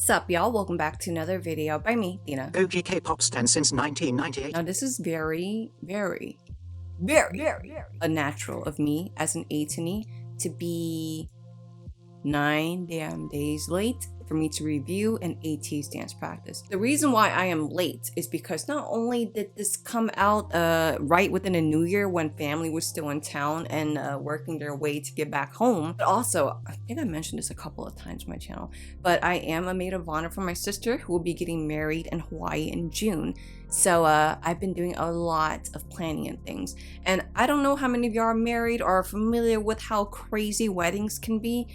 Sup y'all, welcome back to another video by me, Tina. OG K-pop stan since 1998. Now this is very unnatural of me as an ATEEZ to be 9 damn days late for me to review an ATEEZ dance practice. The reason why I am late is because not only did this come out right within the new year when family was still in town and working their way to get back home, but also, I think I mentioned this a couple of times on my channel, but I am a maid of honor for my sister who will be getting married in Hawaii in June. So I've been doing a lot of planning and things. And I don't know how many of y'all are married or are familiar with how crazy weddings can be.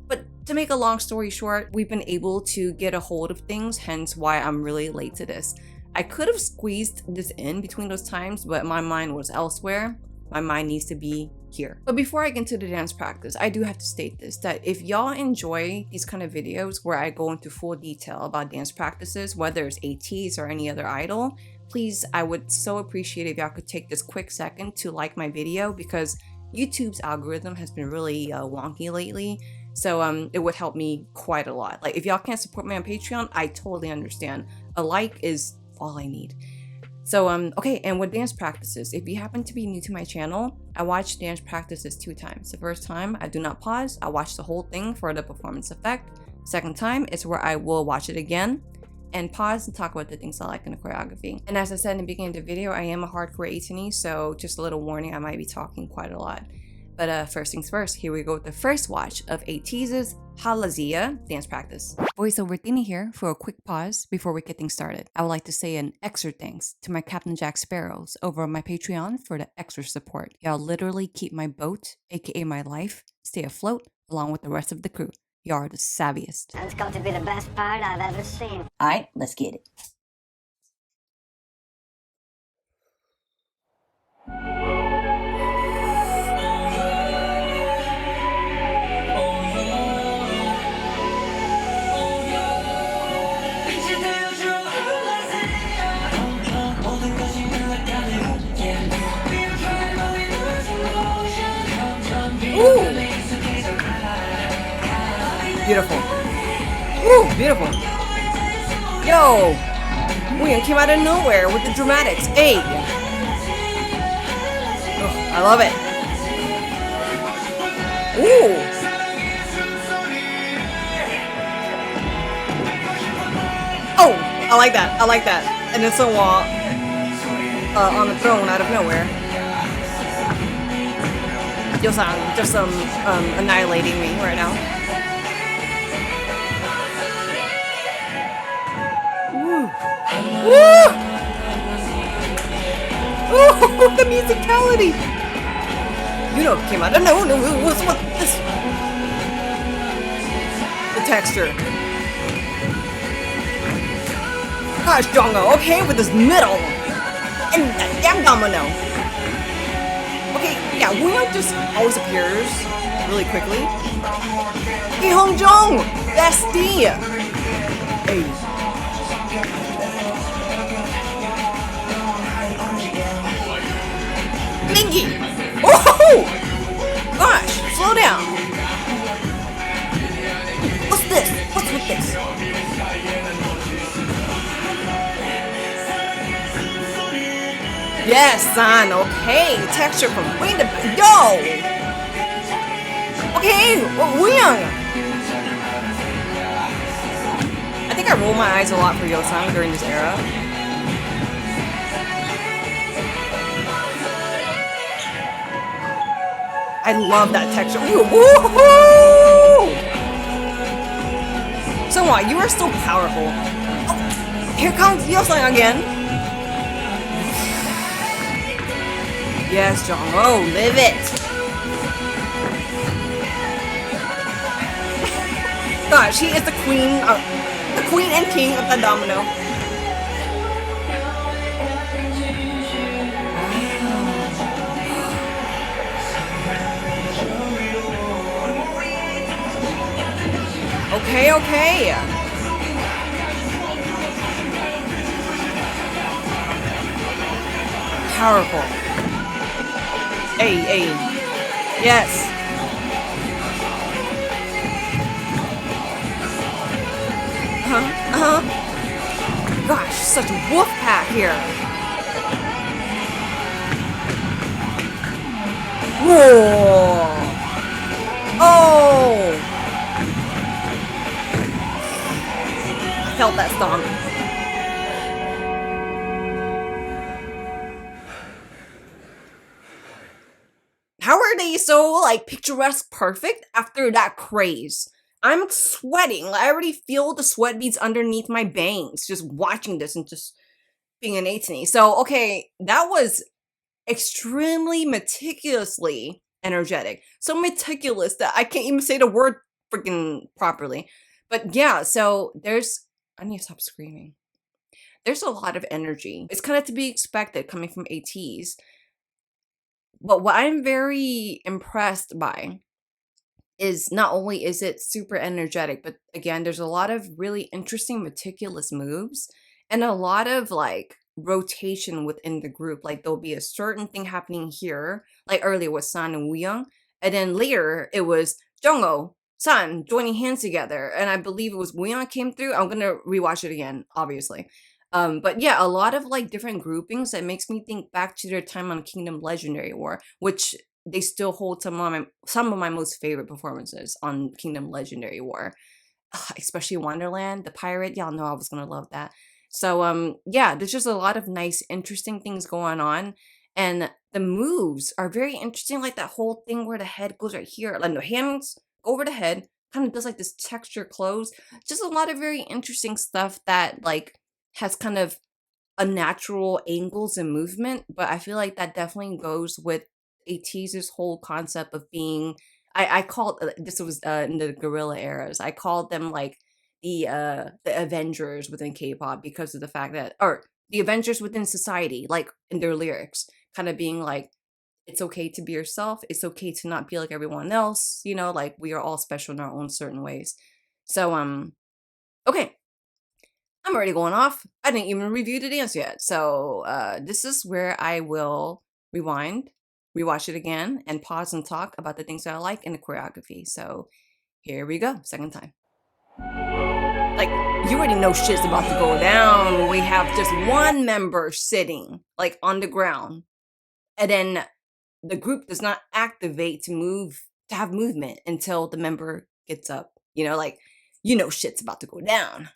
But to make a long story short, we've been able to get a hold of things, hence why I'm really late to this. I could have squeezed this in between those times, but my mind was elsewhere. My mind needs to be here. But before I get into the dance practice, I do have to state this, that if y'all enjoy these kind of videos where I go into full detail about dance practices, whether it's ATEEZ or any other idol, please, I would so appreciate if y'all could take this quick second to like my video, because YouTube's algorithm has been really wonky lately, so it would help me quite a lot. Like, if y'all can't support me on Patreon, I totally understand. A like is all I need. So okay, and with dance practices, if you happen to be new to my channel, I watch dance practices 2 times. The first time, I do not pause. I watch the whole thing for the performance effect. Second time is where I will watch it again and pause and talk about the things I like in the choreography. And as I said in the beginning of the video, I am a hardcore ATEEZ, so just a little warning, I might be talking quite a lot. But first things first, here we go with the first watch of ATEEZ's HALAZIA dance practice. Voiceover Tina here for a quick pause before we get things started. I would like to say an extra thanks to my Captain Jack Sparrows over on my Patreon for the extra support. Y'all literally keep my boat, aka my life, stay afloat along with the rest of the crew. Y'all are the savviest. That's got to be the best part I've ever seen. Alright, let's get it. Ooh. Beautiful. Ooh, beautiful. Yo! Wooyoung came out of nowhere with the dramatics. Hey! Oh, I love it. Ooh! Oh! I like that. I like that. And then Sungwon on the throne out of nowhere. Yo-sang just annihilating me right now. Woo! Woo! Oh, the musicality! You know, it came out. No, what's this? The texture. Gosh, Jongo, okay, with this middle and that damn domino. Okay, yeah, Wooyoung just always appears really quickly. Hey, Hongjong! Bestie! Hey. Mingy! Oh! Gosh, slow down. What's this? What's with this? Yes, son, okay. Texture from way to back. Yo! Okay, Wooyoung! I think I roll my eyes a lot for Yo-sang during this era. I love that texture. Ooh, woohoo! Sungwon, you are so powerful. Oh, here comes Yo-sang again. Yes, John. Oh, live it. Gosh, she is the queen and king of the domino. Okay, okay. Powerful. Hey. Yes. Gosh, such a wolf pack here. Whoa! Oh! I felt that stomp. How are they so like picturesque perfect after that craze? I'm sweating. I already feel the sweat beads underneath my bangs just watching this and just being an ATEEZ. So, okay, that was extremely meticulously energetic. So meticulous that I can't even say the word freaking properly. But yeah, so I need to stop screaming. There's a lot of energy. It's kind of to be expected coming from ATEEZ. But what I'm very impressed by is not only is it super energetic, but again, there's a lot of really interesting, meticulous moves and a lot of like rotation within the group. Like there'll be a certain thing happening here, like earlier with San and Wooyoung, and then later it was Jongho, San joining hands together, and I believe it was Wooyoung came through. I'm gonna rewatch it again, obviously. But yeah, a lot of like different groupings that makes me think back to their time on Kingdom Legendary War, which they still hold some of my most favorite performances on Kingdom Legendary War. Especially Wonderland, the pirate. Y'all know I was gonna love that. So yeah, there's just a lot of nice, interesting things going on. And the moves are very interesting, like that whole thing where the head goes right here, like the hands go over the head, kind of does like this texture close. Just a lot of very interesting stuff that like has kind of unnatural angles and movement, but I feel like that definitely goes with ATEEZ's whole concept of being I called this was in the guerrilla eras. I called them like the Avengers within K-pop because of the fact that or the Avengers within society, like in their lyrics, kind of being like it's okay to be yourself, it's okay to not be like everyone else, you know, like we are all special in our own certain ways. So okay, I'm already going off. I didn't even review the dance yet. So this is where I will rewind, rewatch it again, and pause and talk about the things that I like in the choreography. So here we go, second time. Like, you already know shit's about to go down when we have just one member sitting, like, on the ground. And then the group does not activate to have movement until the member gets up. You know, like, you know shit's about to go down.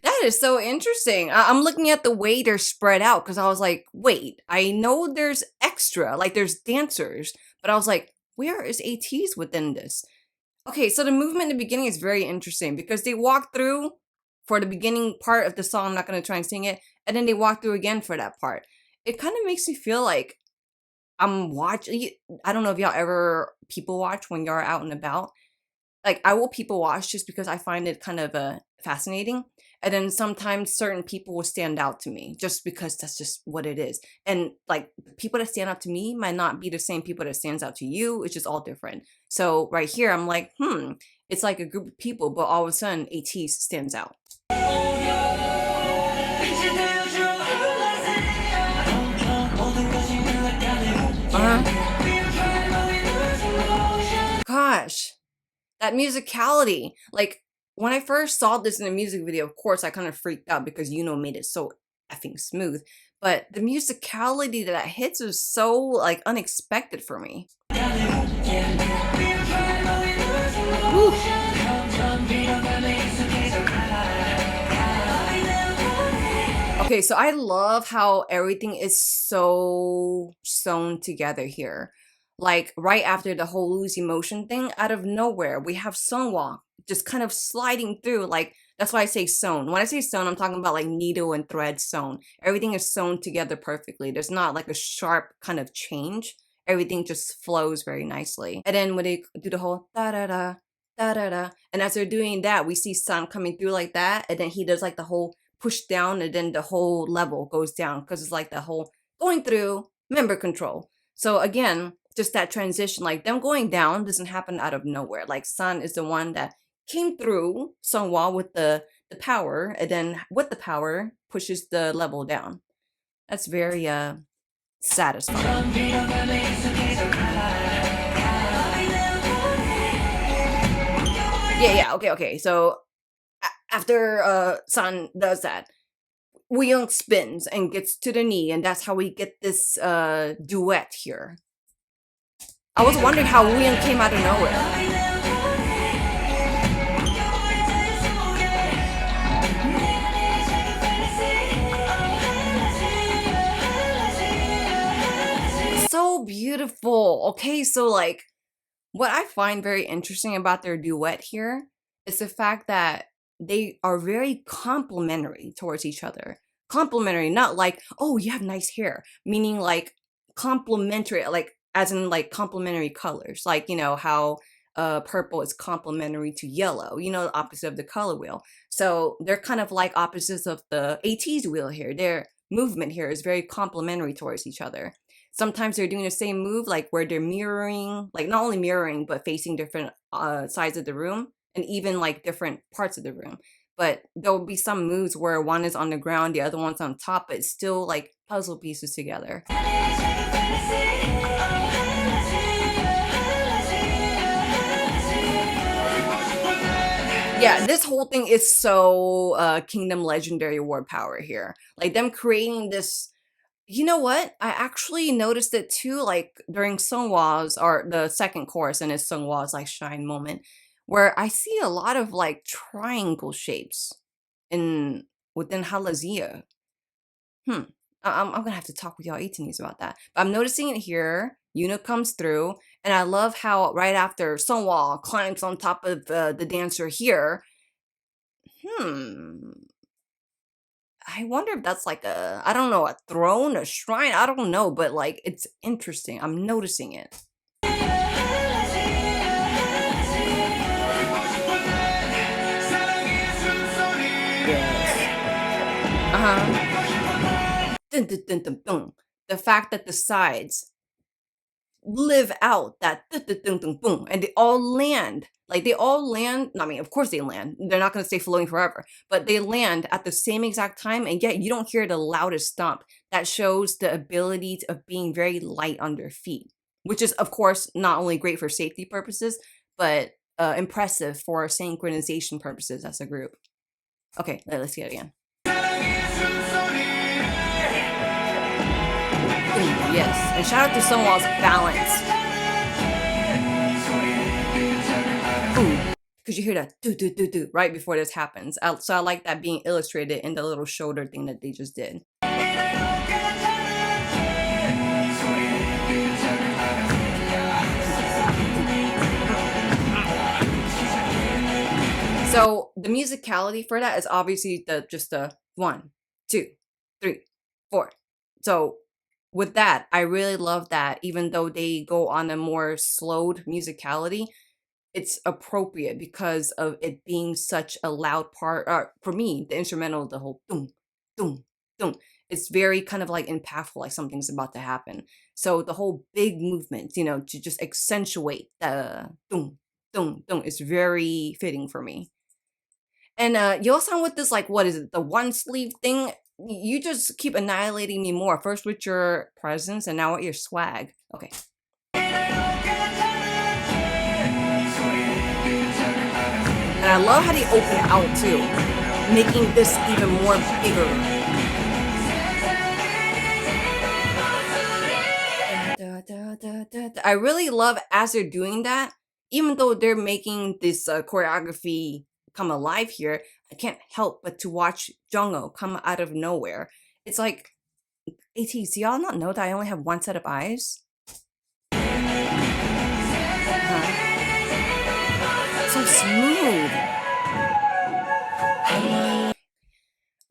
That is so interesting. I'm looking at the way they're spread out because I was like, wait, I know there's extra, like there's dancers, but I was like, where is ATEEZ within this? Okay, so the movement in the beginning is very interesting because they walk through for the beginning part of the song. I'm not going to try and sing it. And then they walk through again for that part. It kind of makes me feel like I'm watching. I don't know if y'all ever people watch when you're out and about. Like, I will people watch just because I find it kind of fascinating. And then sometimes certain people will stand out to me just because that's just what it is. And like people that stand out to me might not be the same people that stands out to you. It's just all different. So right here, I'm like, it's like a group of people, but all of a sudden ATEEZ stands out. Gosh, that musicality, like, when I first saw this in a music video, of course, I kind of freaked out because made it so effing smooth. But the musicality that hits was so, like, unexpected for me. Woo. Okay, so I love how everything is so sewn together here. Like, right after the whole lose emotion thing, out of nowhere, we have Sunwoo just kind of sliding through. Like, that's why I say sewn. When I say sewn, I'm talking about like needle and thread sewn. Everything is sewn together perfectly. There's not like a sharp kind of change. Everything just flows very nicely. And then when they do the whole da-da-da, da-da-da, and as they're doing that, we see Sun coming through like that, and then he does like the whole push down, and then the whole level goes down because it's like the whole going through member control. So again, just that transition, like them going down doesn't happen out of nowhere. Like Sun is the one that came through Sunwoo with the the power, and then with the power pushes the level down. That's very satisfying. Yeah, okay. So after San does that, Wooyoung spins and gets to the knee, and that's how we get this duet here. I was wondering how Wooyoung came out of nowhere. So beautiful. Okay, so like what I find very interesting about their duet here is the fact that they are very complimentary towards each other. Complimentary, not like, oh, you have nice hair, meaning like complimentary, like as in like complementary colors, like, you know, how purple is complementary to yellow, you know, the opposite of the color wheel. So they're kind of like opposites of the ATEEZ wheel here. Their movement here is very complementary towards each other. Sometimes they're doing the same move, like where they're mirroring, like not only mirroring, but facing different sides of the room and even like different parts of the room. But there'll be some moves where one is on the ground, the other one's on top, but it's still like puzzle pieces together. Yeah, this whole thing is so Kingdom Legendary Award power here. Like them creating this. You know what? I actually noticed it too, like during Sungwa's or the second chorus in his Sungwa's like shine moment, where I see a lot of like triangle shapes within HALAZIA. I'm gonna have to talk with y'all 18s about that. But I'm noticing it here. Yuna comes through, and I love how right after Sungwa climbs on top of the dancer here. I wonder if that's like I don't know, a throne, a shrine, I don't know, but like it's interesting. I'm noticing it. Yes. Dun, dun, dun, dun, dun. The fact that the sides live out that dun, dun, dun, dun, boom, and they all land. Like they all land, I mean, of course they land. They're not going to stay floating forever, but they land at the same exact time, and yet you don't hear the loudest stomp. That shows the ability of being very light on their feet, which is, of course, not only great for safety purposes, but impressive for synchronization purposes as a group. Okay, let's see it again. Yes, and shout out to Sungwa's balance. Because you hear that do do do do right before this happens. So I like that being illustrated in the little shoulder thing that they just did. So the musicality for that is obviously just the 1, 2, 3, 4. So with that, I really love that even though they go on a more slowed musicality, it's appropriate because of it being such a loud part. For me, the instrumental, the whole doom, doom, doom, it's very kind of like impactful, like something's about to happen. So the whole big movement, you know, to just accentuate the doom, doom, doom is very fitting for me. And Yo-san with this, like, what is it, the one sleeve thing? You just keep annihilating me more. First with your presence and now with your swag. Okay. And I love how they open out too, making this even more bigger. I really love as they're doing that, even though they're making this choreography come alive here, I can't help but to watch Jungho come out of nowhere. It's like, ATEEZ, do y'all not know that I only have one set of eyes? So smooth.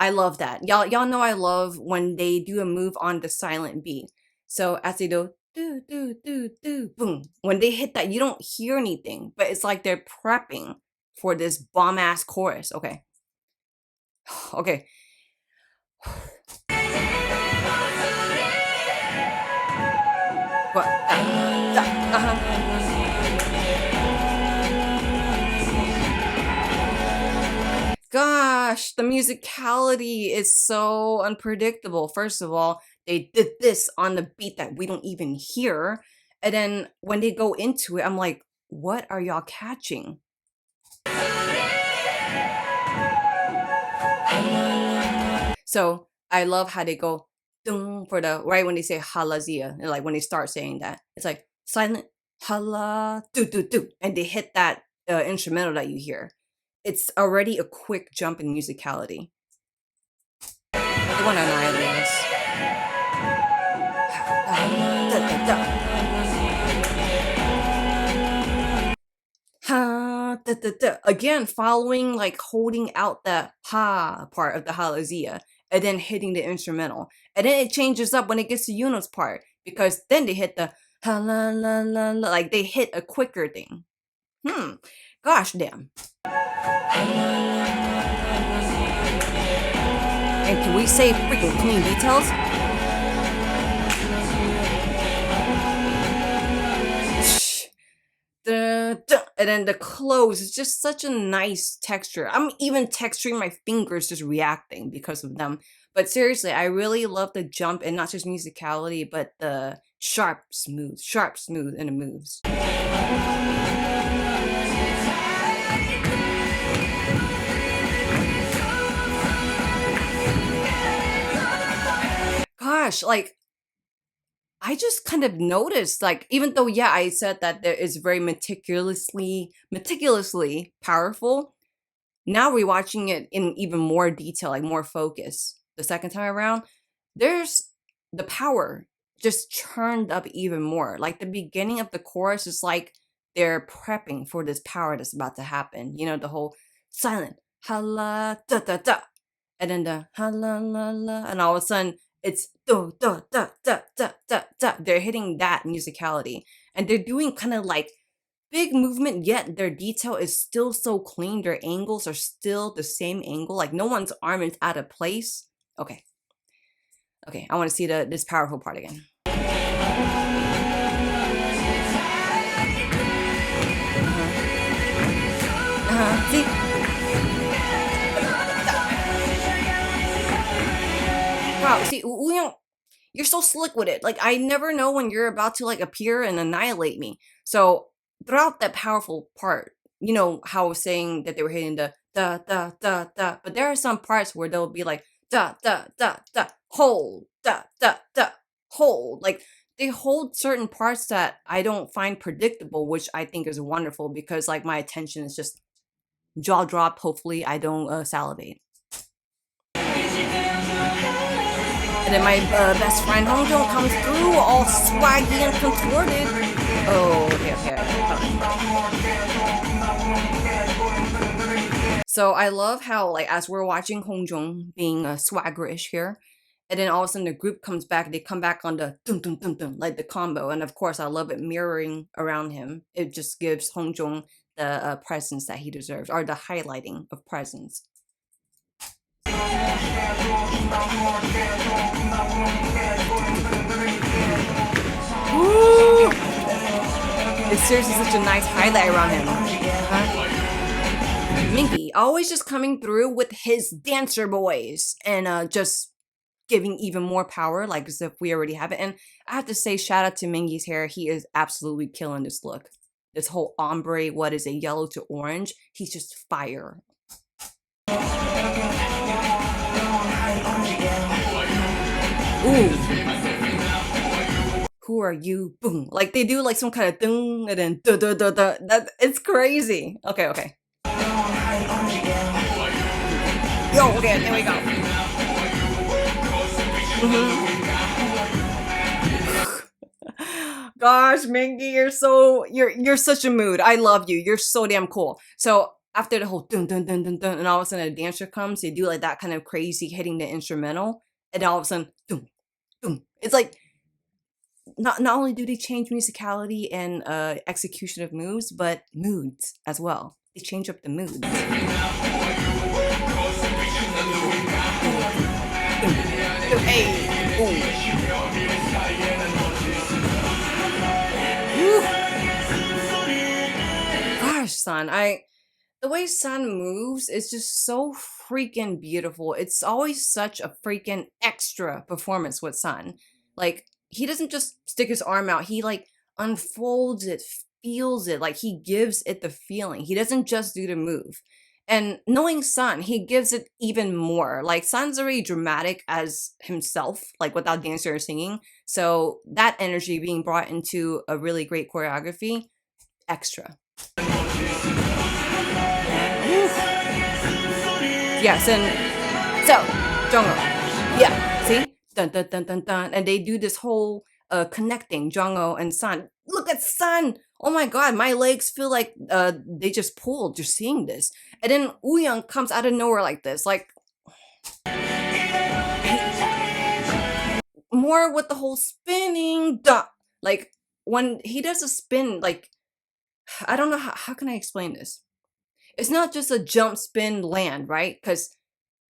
I love that. Y'all know I love when they do a move on the silent beat. So as they do do do do do boom, when they hit that, you don't hear anything, but it's like they're prepping for this bomb ass chorus. Okay. Okay. What? Gosh, the musicality is so unpredictable. First of all, they did this on the beat that we don't even hear. And then when they go into it, I'm like, what are y'all catching? So I love how they go dun for the right when they say halazia, and like when they start saying that, it's like silent hala do do do, and they hit that instrumental that you hear. It's already a quick jump in musicality. They want to annihilate us. Ha da da da. Again, following like holding out the ha part of the halazia and then hitting the instrumental. And then it changes up when it gets to Yuno's part because then they hit the ha la la la la, like they hit a quicker thing. Gosh damn. And can we say freaking clean details? And then the close is just such a nice texture. I'm even texturing my fingers just reacting because of them. But seriously, I really love the jump and not just musicality, but the sharp, smooth in the moves. Gosh, like, I just kind of noticed, like, even though, yeah, I said that there is very meticulously powerful, now rewatching it in even more detail, like more focus, the second time around, there's the power just turned up even more. Like the beginning of the chorus is like they're prepping for this power that's about to happen. You know, the whole silent, hala, da da da, and then the hala la la, and all of a sudden, it's do da da da da da da. They're hitting that musicality, and they're doing kind of like big movement. Yet their detail is still so clean. Their angles are still the same angle. Like no one's arm is out of place. Okay, okay. I want to see this powerful part again. See. Wow, see, you're so slick with it. Like, I never know when you're about to, like, appear and annihilate me. So, throughout that powerful part, you know how I was saying that they were hitting the da, da, da, da. But there are some parts where they'll be like, da, da, da, da, hold, da, da, da, hold. Like, they hold certain parts that I don't find predictable, which I think is wonderful because, like, my attention is just jaw drop. Hopefully, I don't salivate. And then my best friend Hongjoong comes through all swaggy and contorted. Oh, okay. So I love how, like, as we're watching Hongjoong being swaggerish here, and then all of a sudden the group comes back, they come back on the dun dun dun dun, like the combo. And of course, I love it mirroring around him. It just gives Hongjoong the presence that he deserves, or the highlighting of presence. Woo! It's seriously such a nice highlight around him. Mingy always just coming through with his dancer boys and just giving even more power, like as if we already have it. And I have to say, shout out to Mingy's hair. He is absolutely killing this look. This whole ombre, what is it, yellow to orange? He's just fire. Ooh. Who are you? Boom. Like they do like some kind of thing and then da da da da. It's crazy. Okay. Yo, okay, there we go. Gosh, Mingy, you're such a mood. I love you. You're so damn cool. So after the whole dun dun dun dun dun, and all of a sudden a dancer comes, they do like that kind of crazy hitting the instrumental, and all of a sudden, dum dum. It's like not only do they change musicality and execution of moves, but moods as well. They change up the moods. Hey. Gosh, son, the The way Sun moves is just so freaking beautiful. It's always such a freaking extra performance with Sun. Like, he doesn't just stick his arm out, he like unfolds it, feels it, like he gives it the feeling. He doesn't just do the move. And knowing Sun, he gives it even more. Like, Sun's already dramatic as himself, like without dancer or singing. So that energy being brought into a really great choreography, extra. Yes, and so Jongho, yeah, see, dun dun dun dun dun, and they do this whole connecting Jongho and Sun. Look at Sun! Oh my God, my legs feel like they just pulled just seeing this. And then Wooyoung comes out of nowhere like this, like more with the whole spinning, duh. Like when he does a spin, like I don't know how can I explain this. It's not just a jump, spin, land, right? Because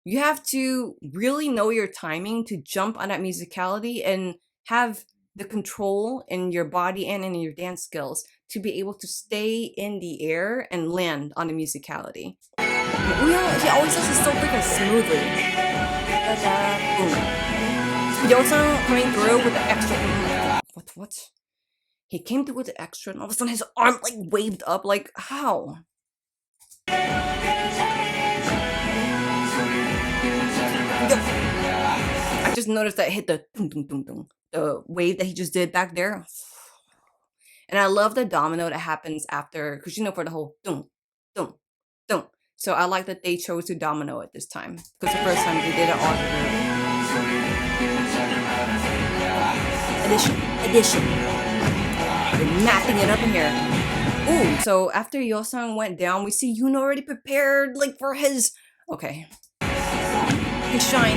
you have to really know your timing to jump on that musicality and have the control in your body and in your dance skills to be able to stay in the air and land on the musicality. He always does it so freaking smoothly. Boom. Yo-san coming through with the extra. What? He came through with the extra, and all of a sudden his arm like waved up. Like, how? I just noticed that it hit the dun, dun, dun, dun, the wave that he just did back there. And I love the domino that happens after, because you know, for the whole dun, dun, dun. So I like that they chose to domino it this time, because the first time they did it all together. Addition. They're mapping it up in here. Ooh, so after Yo-sang went down, we see Yoon already prepared, like, for his... Okay. His shine.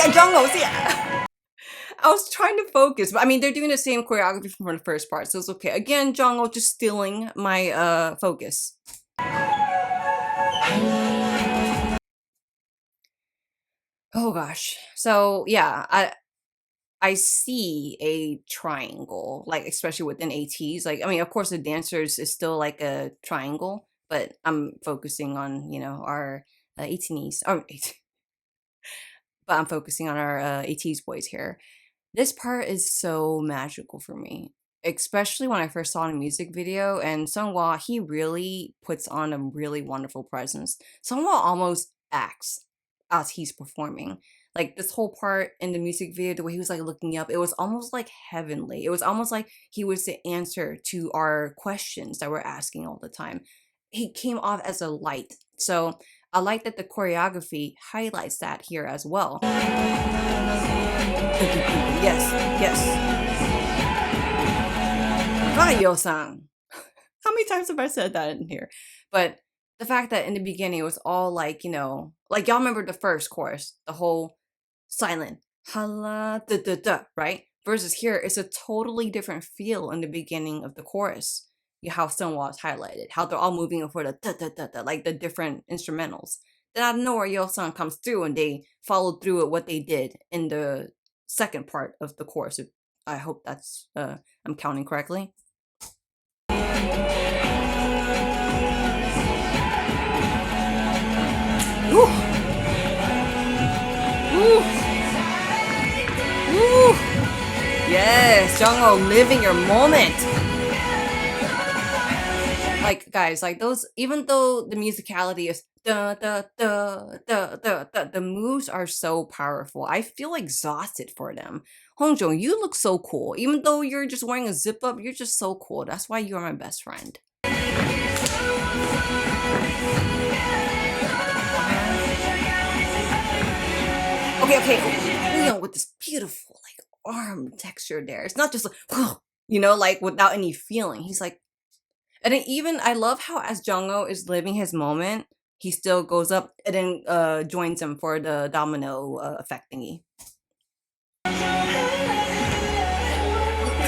Jongho, see, I was trying to focus, but I mean, they're doing the same choreography from the first part, so it's okay. Again, Jongho just stealing my focus. Oh gosh. So yeah, I see a triangle, like especially within ATEEZ. Like, I mean, of course, the dancers is still like a triangle, but I'm focusing on, you know, our ATEEZ. But I'm focusing on our ATEEZ boys here. This part is so magical for me, especially when I first saw the music video. And Seonghwa, he really puts on a really wonderful presence. Seonghwa almost acts as he's performing. Like this whole part in the music video, the way he was like looking up, it was almost like heavenly. It was almost like he was the answer to our questions that we're asking all the time. He came off as a light. So I like that the choreography highlights that here as well. Yes. God, Yo-sang. How many times have I said that in here? But the fact that in the beginning it was all like, you know, like y'all remember the first chorus, the whole silent, hala, da da da, right? Versus here, it's a totally different feel in the beginning of the chorus. How Seonghwa is highlighted, how they're all moving for the da da da da, like the different instrumentals. Then out of nowhere, Yo-sang comes through and they followed through with what they did in the second part of the chorus. I hope that's I'm counting correctly. Woo! Woo! Woo! Yes, Jongho, living your moment. Like, guys, like those, even though the musicality is da da da da da da, the moves are so powerful. I feel exhausted for them. Hongjong, you look so cool. Even though you're just wearing a zip up, you're just so cool. That's why you're my best friend. Okay. You know, with this beautiful like arm texture there. It's not just like, you know, like without any feeling. He's like, and then even I love how as Jongho is living his moment, he still goes up and then joins him for the domino effect thingy.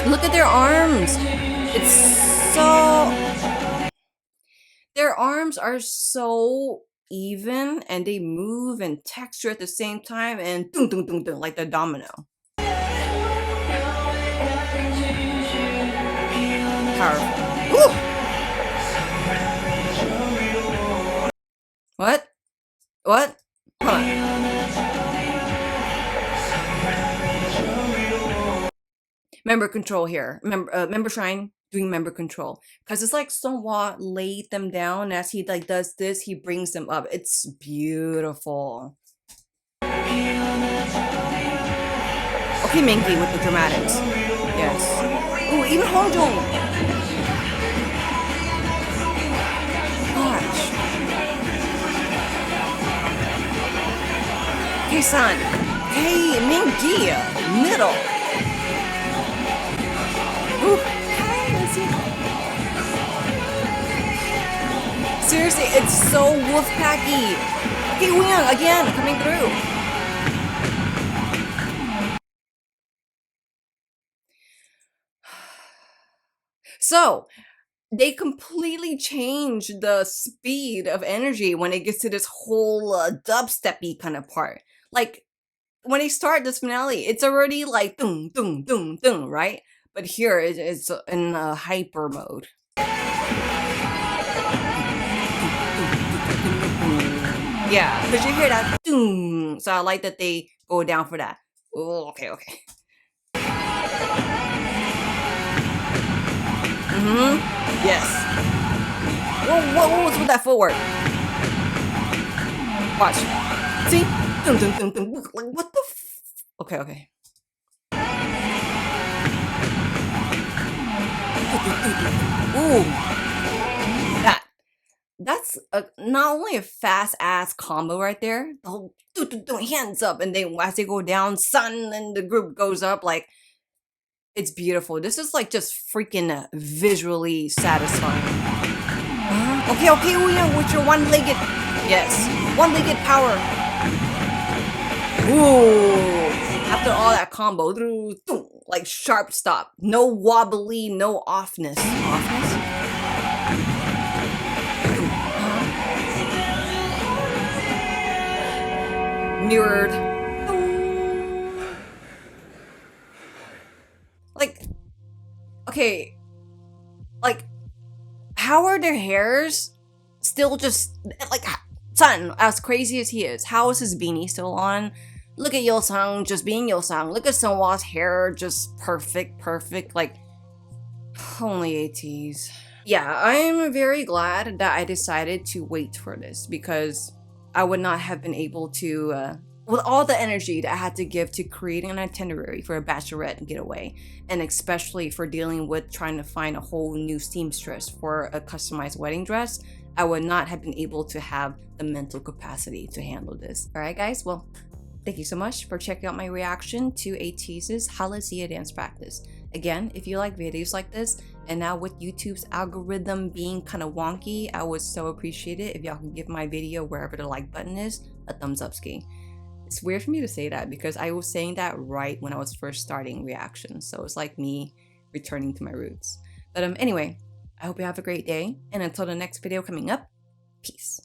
Look at their arms. It's so... Their arms are so even and they move and texture at the same time and dun dun dun dun like the domino. powerful. Ooh. What? What? Hold on. Member control here. Member shrine doing member control, because it's like somewhat laid them down. As he like does this, he brings them up. It's beautiful. Okay, Minky with the dramatics. Yes. Ooh, even Hongjong. Gosh. Hey, son. Hey, Minky. Middle. Ooh. Seriously, it's so wolfpacky. Okay, Wing again coming through. So they completely change the speed of energy when it gets to this whole dubsteppy kind of part. Like when they start this finale, it's already like dum dum dum dum, right? But here it's in hyper mode. Yeah, because you hear that doom. So I like that they go down for that. Oh, okay. Yes. Whoa, what's with that footwork? Watch. See? Dum, dum, dum, dum. Like, what the Okay. Ooh. That's not only a fast-ass combo right there, the whole hands up, and then as they go down, sun, and the group goes up, like, it's beautiful. This is like just freaking visually satisfying. Okay, William, with your one-legged, yes, one-legged power. Ooh, after all that combo, like sharp stop, no wobbly, no offness. Mirrored. Like, okay, like, how are their hairs still just, like, son, as crazy as he is, how is his beanie still on? Look at Yeosang just being Yeosang. Look at Sunhwa's hair, just perfect, like, only ATEEZ. Yeah, I'm very glad that I decided to wait for this, because I would not have been able to, with all the energy that I had to give to creating an itinerary for a bachelorette getaway, and especially for dealing with trying to find a whole new seamstress for a customized wedding dress, I would not have been able to have the mental capacity to handle this. Alright guys, well, thank you so much for checking out my reaction to ATEEZ's HALAZIA dance practice. Again, if you like videos like this, and now with YouTube's algorithm being kind of wonky, I would so appreciate it if y'all can give my video wherever the like button is a thumbs up ski. It's weird for me to say that because I was saying that right when I was first starting reactions, so it's like me returning to my roots. But anyway, I hope you have a great day, and until the next video coming up, peace.